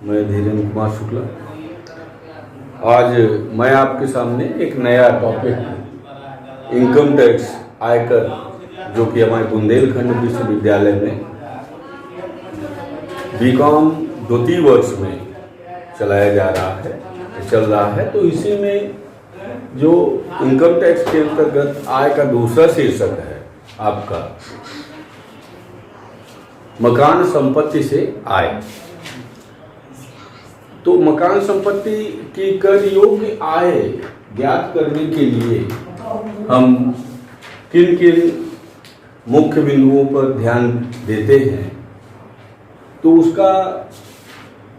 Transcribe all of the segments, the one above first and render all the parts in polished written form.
मैं धीरेन्द्र कुमार शुक्ला। आज मैं आपके सामने एक नया टॉपिक इनकम टैक्स आयकर जो कि हमारे बुंदेलखंड विश्वविद्यालय में बीकॉम द्वितीय वर्ष में चलाया जा रहा है, चल रहा है। तो इसी में जो इनकम टैक्स के अंतर्गत आय का दूसरा शीर्षक है आपका मकान संपत्ति से आय। तो मकान संपत्ति की कर योग्य आय ज्ञात करने के लिए हम किन किन मुख्य बिंदुओं पर ध्यान देते हैं, तो उसका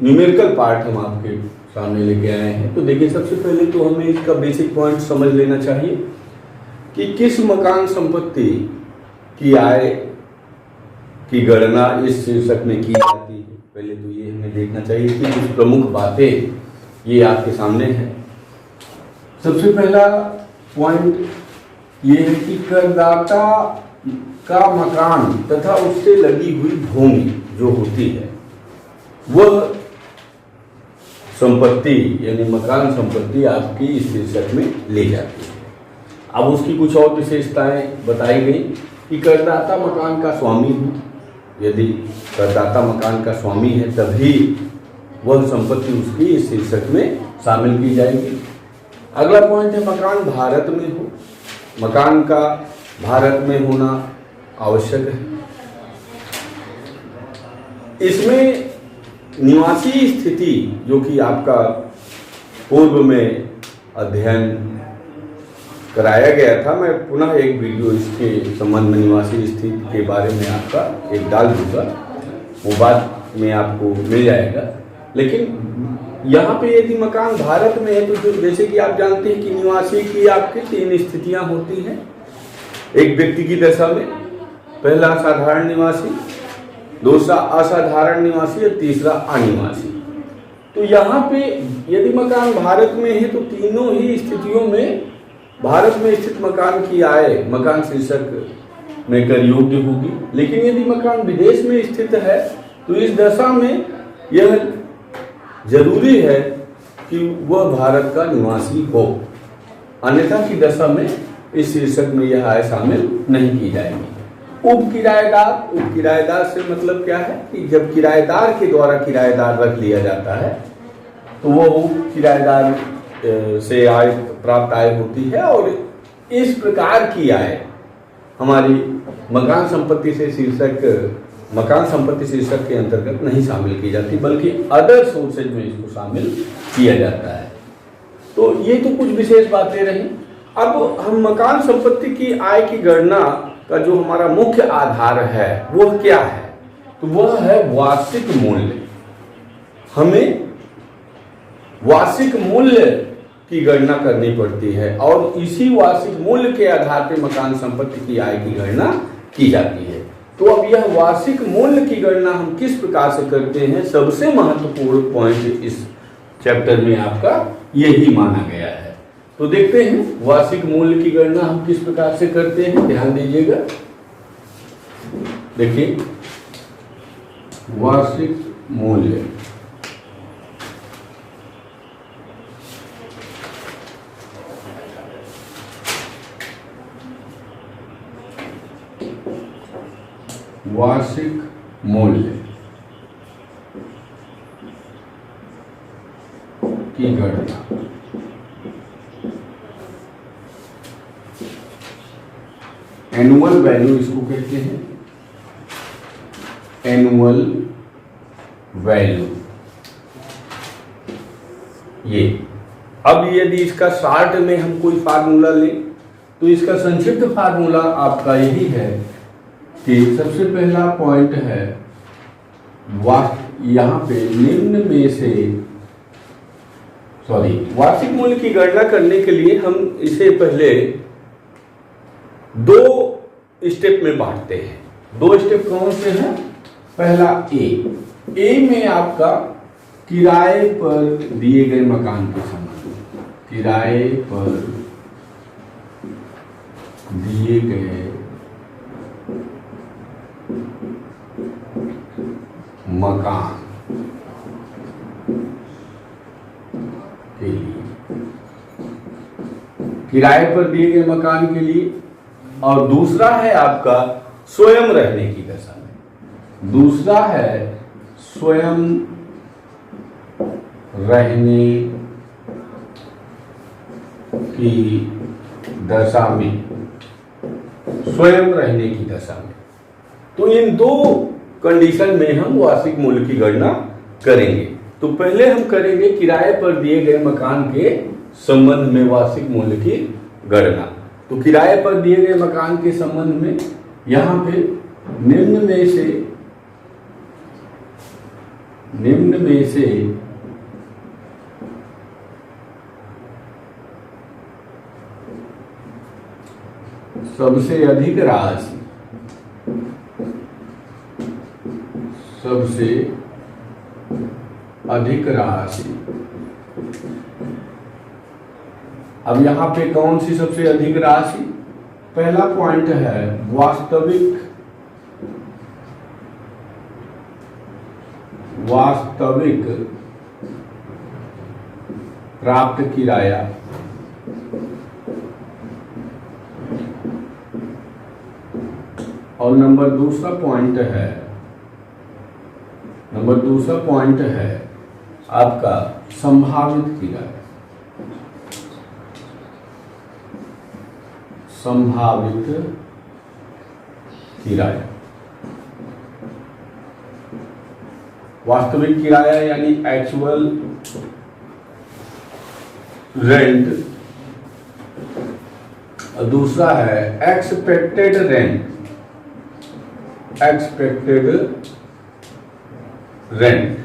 न्यूमेरिकल पार्ट हम आपके सामने लेके आए हैं। तो देखिए, सबसे पहले तो हमें इसका बेसिक पॉइंट समझ लेना चाहिए कि किस मकान संपत्ति की आय की गणना इस शीर्षक में की जाती है। पहले तो ये हमें देखना चाहिए कि कुछ प्रमुख बातें ये आपके सामने हैं। सबसे पहला पॉइंट ये है कि करदाता का मकान तथा उससे लगी हुई भूमि जो होती है वह संपत्ति यानी मकान संपत्ति आपकी इस शीर्षक में ली जाती है। अब उसकी कुछ और विशेषताएं बताई गई कि करदाता मकान का स्वामी हो। यदि करदाता मकान का स्वामी है तभी वह संपत्ति उसकी इस शीर्षक में शामिल की जाएगी। अगला पॉइंट है मकान भारत में हो। मकान का भारत में होना आवश्यक है। इसमें निवासी स्थिति जो कि आपका पूर्व में अध्ययन कराया गया था, मैं पुनः एक वीडियो इसके संबंध में निवासी स्थिति के बारे में आपका एक डाल दूंगा, वो बाद में आपको मिल जाएगा। लेकिन यहाँ पे यदि मकान भारत में है तो जैसे कि आप जानते हैं कि निवासी की आपकी 3 स्थितियाँ होती हैं एक व्यक्ति की दशा में। पहला साधारण निवासी, दूसरा असाधारण निवासी और तीसरा अनिवासी। तो यहाँ पे यदि मकान भारत में है तो तीनों ही स्थितियों में भारत में स्थित मकान की आय मकान शीर्षक में कर योग्य होगी। लेकिन यदि मकान विदेश में स्थित है तो इस दशा में यह जरूरी है कि वह भारत का निवासी हो, अन्यथा की दशा में इस शीर्षक में यह आय शामिल नहीं की जाएगी। उप किराएदार से मतलब क्या है कि जब किराएदार के द्वारा किराएदार रख लिया जाता है तो वो उप किराएदार से आय प्राप्त आय होती है। और इस प्रकार की आय हमारी मकान संपत्ति शीर्षक के अंतर्गत नहीं शामिल की जाती, बल्कि अदर सोर्सेज में इसको शामिल किया जाता है। तो ये तो कुछ विशेष बातें रही। अब हम मकान संपत्ति की आय की गणना का जो हमारा मुख्य आधार है वह क्या है, तो वह है वार्षिक मूल्य। हमें वार्षिक मूल्य की गणना करनी पड़ती है और इसी वार्षिक मूल्य के आधार पर मकान संपत्ति की आय की गणना की जाती है। तो अब यह वार्षिक मूल्य की गणना हम किस प्रकार से करते हैं, सबसे महत्वपूर्ण पॉइंट इस चैप्टर में आपका यही माना गया है। तो देखते हैं वार्षिक मूल्य की गणना हम किस प्रकार से करते हैं, ध्यान दीजिएगा। देखिए, वार्षिक मूल्य की गणना एनुअल वैल्यू इसको कहते हैं, एनुअल वैल्यू। ये अब यदि इसका शॉर्ट में हम कोई फार्मूला लें तो इसका संक्षिप्त फार्मूला आपका यही है कि सबसे पहला पॉइंट है यहाँ पे निम्न में से वार्षिक मूल्य की गणना करने के लिए हम इसे पहले 2 स्टेप में बांटते हैं। 2 स्टेप कौन से हैं? पहला ए में आपका किराए पर दिए गए मकान के संबंध, किराए पर दिए गए मकान किराए पर दिए गए मकान के लिए, और दूसरा है आपका स्वयं रहने की दशा में। दूसरा है स्वयं रहने की दशा में, स्वयं रहने की दशा में। तो इन दो कंडीशन में हम वार्षिक मूल्य की गणना करेंगे। तो पहले हम करेंगे किराए पर दिए गए मकान के संबंध में वार्षिक मूल्य की गणना। तो किराए पर दिए गए मकान के संबंध में यहां पे निम्न में से सबसे अधिक राशि, सबसे अधिक राशि, अब यहां पे कौन सी सबसे अधिक राशि? पहला पॉइंट है वास्तविक प्राप्त किराया, और नंबर दूसरा पॉइंट है आपका संभावित किराया। संभावित किराया, वास्तविक किराया यानी एक्चुअल रेंट, और दूसरा है एक्सपेक्टेड रेंट।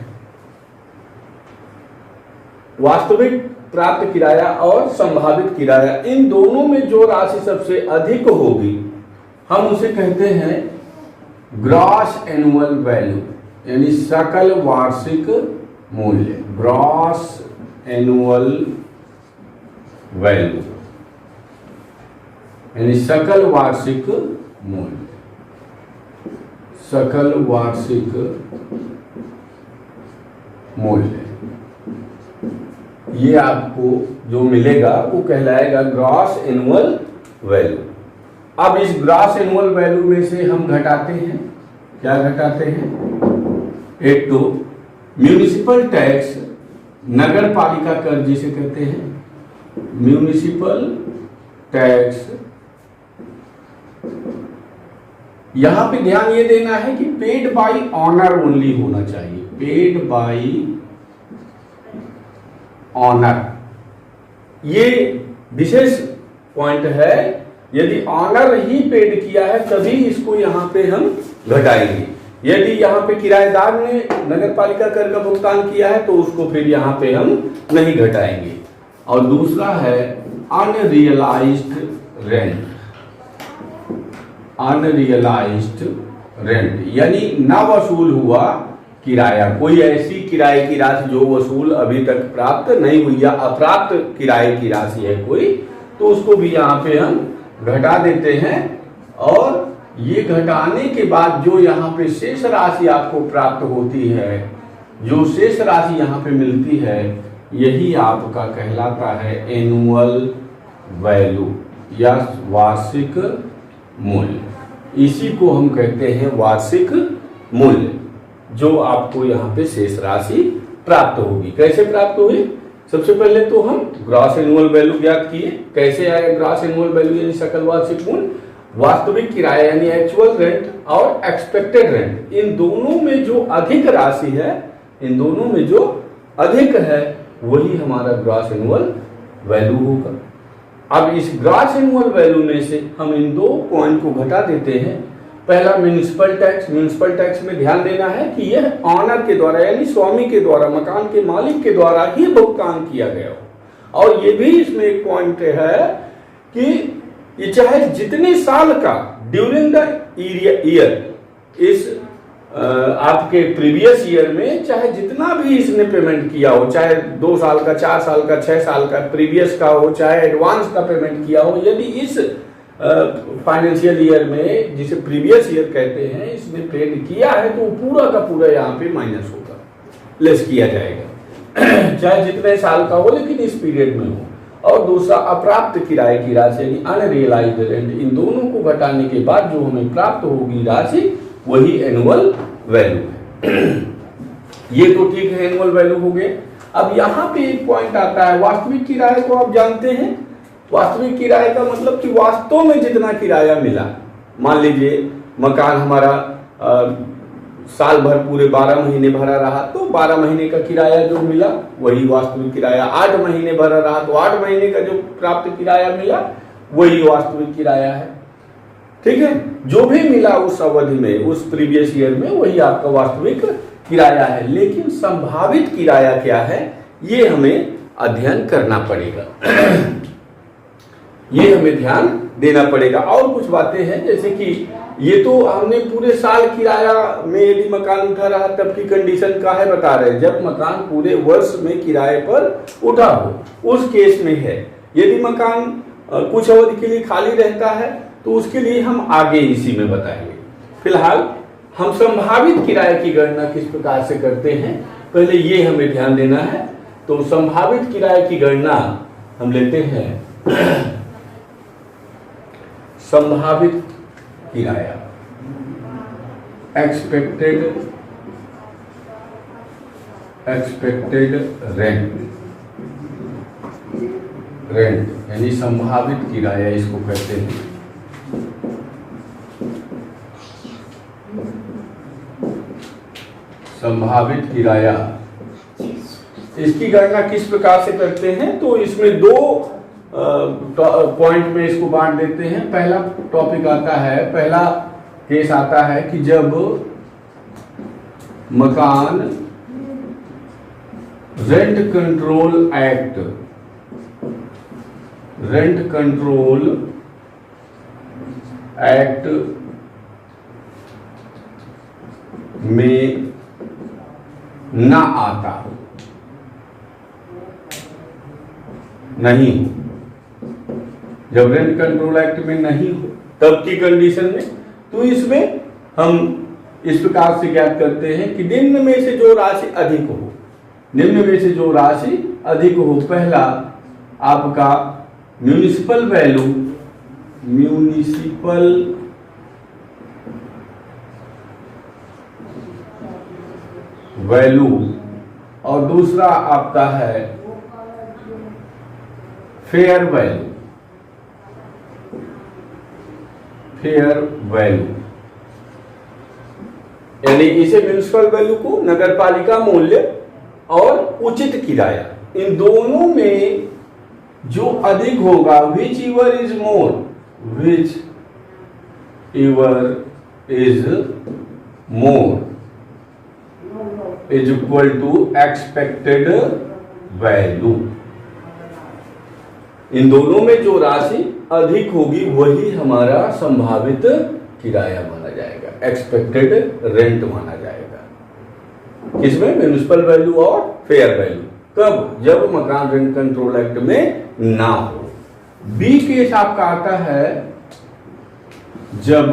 वास्तविक प्राप्त किराया और संभावित किराया, इन दोनों में जो राशि सबसे अधिक होगी हम उसे कहते हैं ग्रॉस एनुअल वैल्यू, यानी सकल वार्षिक मूल्य। ग्रॉस एनुअल वैल्यू यानी सकल वार्षिक मूल्य। सकल वार्षिक मूल्य, ये आपको जो मिलेगा वो कहलाएगा ग्रॉस एनुअल वैल्यू। अब इस ग्रॉस एनुअल वैल्यू में से हम घटाते हैं, क्या घटाते हैं? एक तो म्यूनिसिपल टैक्स, नगर पालिका कर जिसे कहते हैं, म्यूनिसिपल टैक्स। यहां पे ध्यान ये देना है कि पेड बाय ऑनर ओनली होना चाहिए, पेड बाय ऑनर, ये विशेष पॉइंट है। यदि ऑनर ही पेड किया है तभी इसको यहां पे हम घटाएंगे। यदि यहाँ पे किराएदार ने नगर पालिका कर का भुगतान किया है तो उसको फिर यहाँ पे हम नहीं घटाएंगे। और दूसरा है अनरियलाइज्ड रेंट। अनरियलाइज्ड रेंट यानी न वसूल हुआ किराया, कोई ऐसी किराए की राशि जो वसूल अभी तक प्राप्त नहीं हुई या अप्राप्त किराए की राशि है कोई, तो उसको भी यहाँ पे हम घटा देते हैं। और ये घटाने के बाद जो यहाँ पे शेष राशि आपको प्राप्त होती है, जो शेष राशि यहाँ पे मिलती है, यही आपका कहलाता है एनुअल वैल्यू या वार्षिक मूल्य। इसी को हम कहते हैं वार्षिक मूल्य, जो आपको यहाँ पे शेष राशि प्राप्त होगी। कैसे प्राप्त हुई? सबसे पहले तो हम ग्रॉस एनुअल वैल्यू ज्ञात किए। कैसे आया ग्रॉस एनुअल वैल्यू यानी सकल वार्षिक मूल्य? वास्तविक किराया यानी एक्चुअल रेंट और एक्सपेक्टेड रेंट, इन दोनों में जो अधिक राशि है, इन दोनों में जो अधिक है वही हमारा ग्रॉस एनुअल वैल्यू होगा। अब इस ग्रॉस एनुअल वैल्यू में से हम इन दो पॉइंट को घटा देते हैं। पहला म्यूनिसिपल टैक्स। म्यूनिसिपल टैक्स में ध्यान देना है कि यह ऑनर के द्वारा यानी स्वामी के द्वारा, मकान के मालिक के द्वारा ही भुगतान किया गया हो। और ये भी इसमें एक पॉइंट है कि ये चाहे जितने साल का ड्यूरिंग द ईयर, इस आपके प्रीवियस ईयर में चाहे जितना भी इसने पेमेंट किया हो, चाहे 2 साल का, 4 साल का, 6 साल का प्रीवियस का हो, चाहे एडवांस का पेमेंट किया हो, यदि इस फाइनेंशियल ईयर में, जिसे प्रीवियस ईयर कहते हैं, इसने पेड किया है तो पूरा का पूरा यहाँ पे माइनस होगा, लेस किया जाएगा चाहे जितने साल का हो लेकिन इस पीरियड में हो। और दूसरा अप्राप्त किराए की राशि यानी अनरियलाइज्ड रेंट। इन दोनों को घटाने के बाद जो हमें प्राप्त होगी राशि वही एनुअल वैल्यू है। ये तो ठीक है, एनुअल वैल्यू हो गए। अब यहाँ पे एक पॉइंट आता है, वास्तविक किराए को आप जानते हैं। वास्तविक किराए का मतलब कि वास्तव में जितना किराया मिला, मान लीजिए मकान हमारा साल भर पूरे 12 महीने भरा रहा तो 12 महीने का किराया जो मिला वही वास्तविक किराया, 8 महीने भरा रहा तो 8 महीने का जो प्राप्त किराया मिला वही वास्तविक किराया है। ठीक है, जो भी मिला उस अवधि में, उस प्रीवियस ईयर में, वही आपका वास्तविक किराया है। लेकिन संभावित किराया क्या है ये हमें अध्ययन करना पड़ेगा। ये हमें ध्यान देना पड़ेगा। और कुछ बातें हैं, जैसे कि ये तो हमने पूरे साल किराया में यदि मकान उठा रहा तब की कंडीशन का है बता रहे हैं, जब मकान पूरे वर्ष में किराए पर उठा हो उस केस में है। यदि मकान कुछ अवधि के लिए खाली रहता है तो उसके लिए हम आगे इसी में बताएंगे। फिलहाल हम संभावित किराए की गणना किस प्रकार से करते हैं पहले ये हमें ध्यान देना है। तो संभावित किराए की गणना हम लेते हैं संभावित किराया, एक्सपेक्टेड रेंट यानी संभावित किराया इसको कहते हैं। संभावित किराया, इसकी गणना किस प्रकार से करते हैं तो इसमें दो पॉइंट में इसको बांट देते हैं। पहला टॉपिक आता है, पहला केस आता है कि जब मकान रेंट कंट्रोल एक्ट में ना आता हो, नहीं हो, जब रेंट कंट्रोल एक्ट में नहीं हो तब की कंडीशन में, तो इसमें हम इस प्रकार से ज्ञात करते हैं कि निम्न में से जो राशि अधिक हो, निम्न में से जो राशि अधिक हो, पहला आपका म्यूनिसिपल वैल्यू और दूसरा आपका है फेयर वैल्यू यानी इसे म्यूनिसिपल वैल्यू को नगरपालिका मूल्य और उचित किराया, इन दोनों में जो अधिक होगा, which ever is more is equal to expected value। इन दोनों में जो राशि अधिक होगी वही हमारा संभावित किराया माना जाएगा, एक्सपेक्टेड रेंट माना जाएगा। किसमें? म्युनिसिपल वैल्यू और फेयर वैल्यू। कब? जब मकान रेंट कंट्रोल एक्ट में ना हो। बी केस आपका आता है जब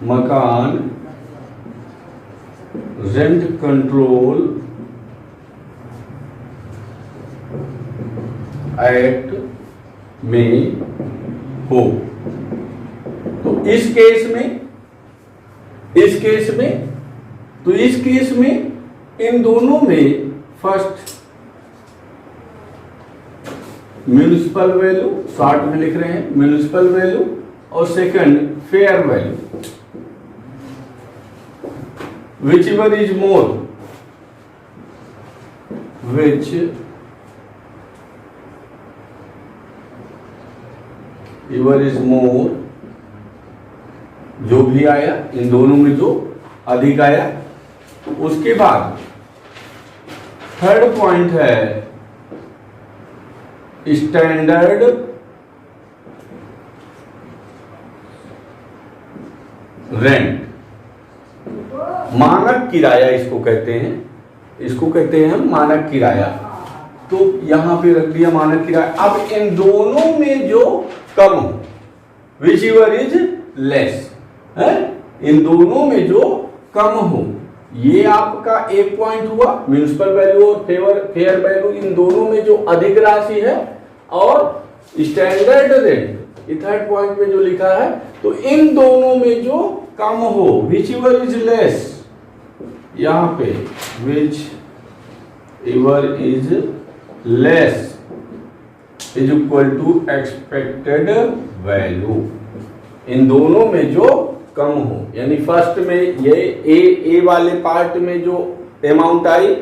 मकान रेंट कंट्रोल एक्ट में हो। तो इस केस में इन दोनों में फर्स्ट म्युनिसिपल वैल्यू, शॉर्ट में लिख रहे हैं म्युनिसिपल वैल्यू, और second fair value, whichever is more, जो भी आया, इन दोनों में जो अधिक आया। उसके बाद थर्ड पॉइंट है स्टैंडर्ड रेंट, मानक किराया इसको कहते हैं, हम मानक किराया। तो यहां पे रख दिया मानक किराया। अब इन दोनों में जो कम हो, whichever is less है, इन दोनों में जो कम हो ये आपका एक पॉइंट हुआ, म्यूनिसिपल वैल्यू और फेयर वैल्यू, इन दोनों में जो अधिक राशि है, और स्टैंडर्ड रेंट ये थर्ड पॉइंट में जो लिखा है, तो इन दोनों में जो कम हो, विच एवर इज लेस, यहां पे whichever is less is equal to expected value, इन दोनों में जो कम हो, यानी फर्स्ट में ये ए वाले पार्ट में जो अमाउंट आई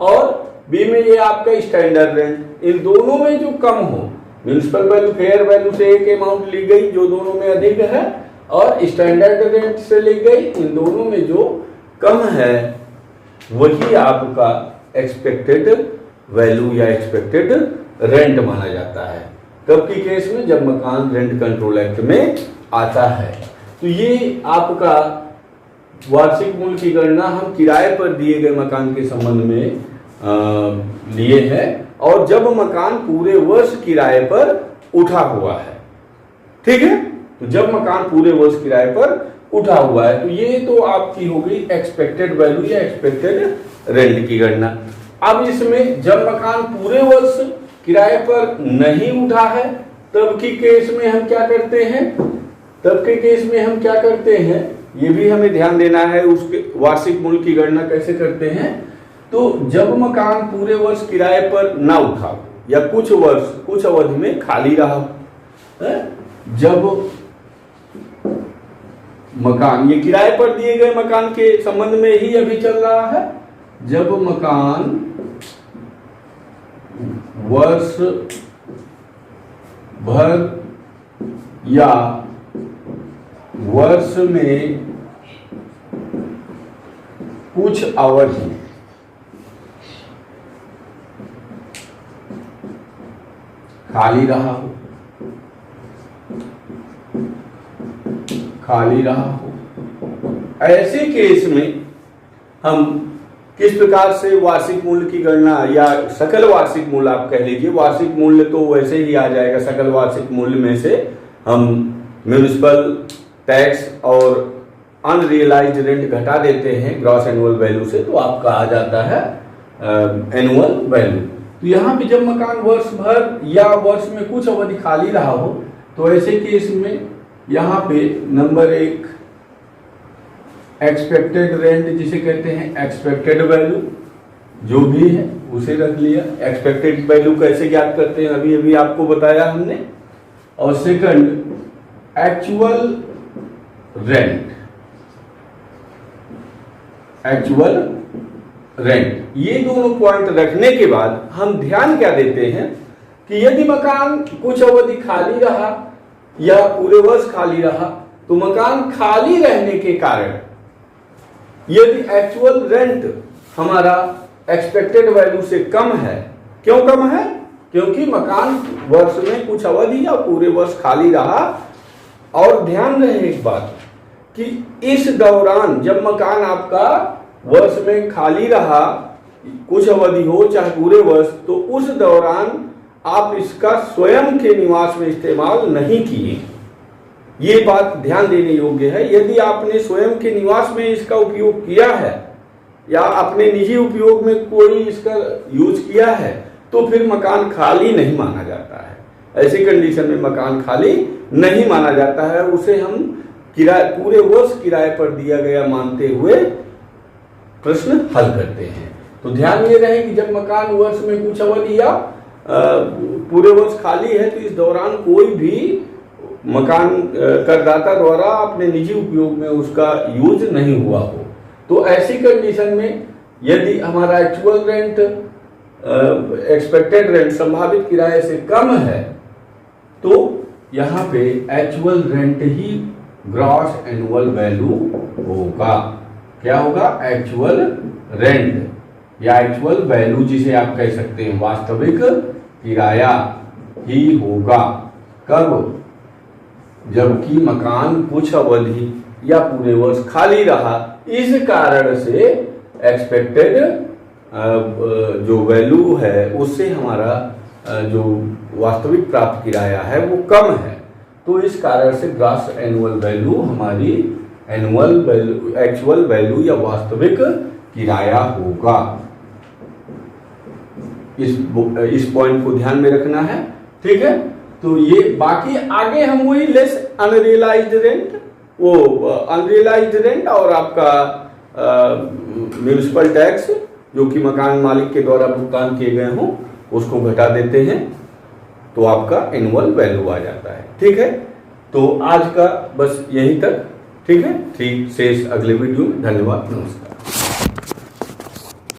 और बी में ये आपका स्टैंडर्ड रेंट, इन दोनों में जो कम हो, म्यूनिसिपल वैल्यू फेयर वैल्यू से एक अमाउंट ली गई जो दोनों में अधिक है, और स्टैंडर्ड रेंट से ली गई, इन दोनों में जो कम है वही आपका एक्सपेक्टेड वैल्यू या एक्सपेक्टेड रेंट माना जाता है। कब की केस में? जब मकान रेंट कंट्रोल एक्ट में आता है। तो ये आपका वार्षिक मूल्य की गणना हम किराए पर दिए गए मकान के संबंध में लिए हैं, और जब मकान पूरे वर्ष किराए पर उठा हुआ है, ठीक है, तो जब मकान पूरे वर्ष किराए पर उठा हुआ है, तो ये तो आपकी हो गई एक्सपेक्टेड वैल्यू या एक्सपेक्टेड रेंट की गणना। अब इसमें जब मकान पूरे वर्ष किराए पर नहीं उठा है, तब की केस में हम क्या करते हैं? तब के केस में हम क्या करते हैं, ये भी हमें ध्यान देना है। उसके वार्षिक मूल्य की गणना कैसे करते हैं? तो जब मकान पूरे वर्ष किराए पर ना उठा या कुछ वर्ष, कुछ अवधि में खाली रहा, जब मकान, ये किराए पर दिए गए मकान के संबंध में ही अभी चल रहा है, जब मकान वर्ष भर या वर्ष में कुछ अवधि खाली रहा हो, ऐसे केस में हम किस प्रकार से वार्षिक मूल्य की गणना, या सकल वार्षिक मूल्य आप कह लीजिए, वार्षिक मूल्य तो वैसे ही आ जाएगा, सकल वार्षिक मूल्य में से हम म्यूनिसिपल टैक्स और अनरियलाइज्ड रेंट घटा देते हैं ग्रॉस एनुअल वैल्यू से, तो आपका आ जाता है एनुअल वैल्यू। तो यहाँ पे जब मकान वर्ष भर या वर्ष में कुछ अवधि खाली रहा हो, तो ऐसे केस में यहाँ पे नंबर एक एक्सपेक्टेड रेंट जिसे कहते हैं, एक्सपेक्टेड वैल्यू जो भी है उसे रख लिया। एक्सपेक्टेड वैल्यू कैसे ज्ञात करते हैं अभी अभी आपको बताया हमने। और second actual rent, actual rent, ये दोनों पॉइंट रखने के बाद हम ध्यान क्या देते हैं कि यदि मकान कुछ अवधि खाली रहा या पूरे वर्ष खाली रहा, तो मकान खाली रहने के कारण यदि एक्चुअल रेंट हमारा एक्सपेक्टेड वैल्यू से कम है, क्यों कम है? क्योंकि मकान वर्ष में कुछ अवधि या पूरे वर्ष खाली रहा। और ध्यान रहे एक बात कि इस दौरान जब मकान आपका वर्ष में खाली रहा, कुछ अवधि हो चाहे पूरे वर्ष, तो उस दौरान आप इसका स्वयं के निवास में इस्तेमाल नहीं किए। ये बात ध्यान देने योग्य है। यदि आपने स्वयं के निवास में इसका उपयोग किया है या अपने निजी उपयोग में कोई इसका यूज किया है, तो फिर मकान खाली नहीं माना जाता है। ऐसी कंडीशन में मकान खाली नहीं माना जाता है, उसे हम किराए पूरे वर्ष किराए पर दिया गया मानते हुए प्रश्न हल करते हैं। तो ध्यान ये रहे कि जब मकान वर्ष में कुछ अवधि या पूरे वर्ष खाली है, तो इस दौरान कोई भी मकान करदाता द्वारा अपने निजी उपयोग में उसका यूज नहीं हुआ हो। तो ऐसी कंडीशन में यदि हमारा एक्चुअल रेंट एक्सपेक्टेड रेंट संभावित किराए से कम है, तो यहाँ पे एक्चुअल रेंट ही ग्रॉस एनुअल वैल्यू होगा। क्या होगा? एक्चुअल रेंट या एक्चुअल वैल्यू जिसे आप कह सकते हैं, वास्तविक किराया ही होगा। कब? जबकि मकान कुछ अवधि या पूरे वर्ष खाली रहा, इस कारण से एक्सपेक्टेड जो वैल्यू है उससे हमारा जो वास्तविक प्राप्त किराया है वो कम है। तो इस कारण से ग्रॉस एनुअल वैल्यू हमारी एनुअल वैल्यू, एक्चुअल वैल्यू या वास्तविक किराया होगा। इस पॉइंट को ध्यान में रखना है, ठीक है। तो ये बाकी आगे हम वही लेस अनरियलाइज्ड रेंट, वो अनरियलाइज्ड रेंट और आपका म्यूनिसिपल टैक्स जो कि मकान मालिक के द्वारा भुगतान किए गए हों उसको घटा देते हैं, तो आपका एनुअल वैल्यू आ जाता है, ठीक है। तो आज का बस यहीं तक, ठीक है। ठीक शेष अगले वीडियो में। धन्यवाद, नमस्कार।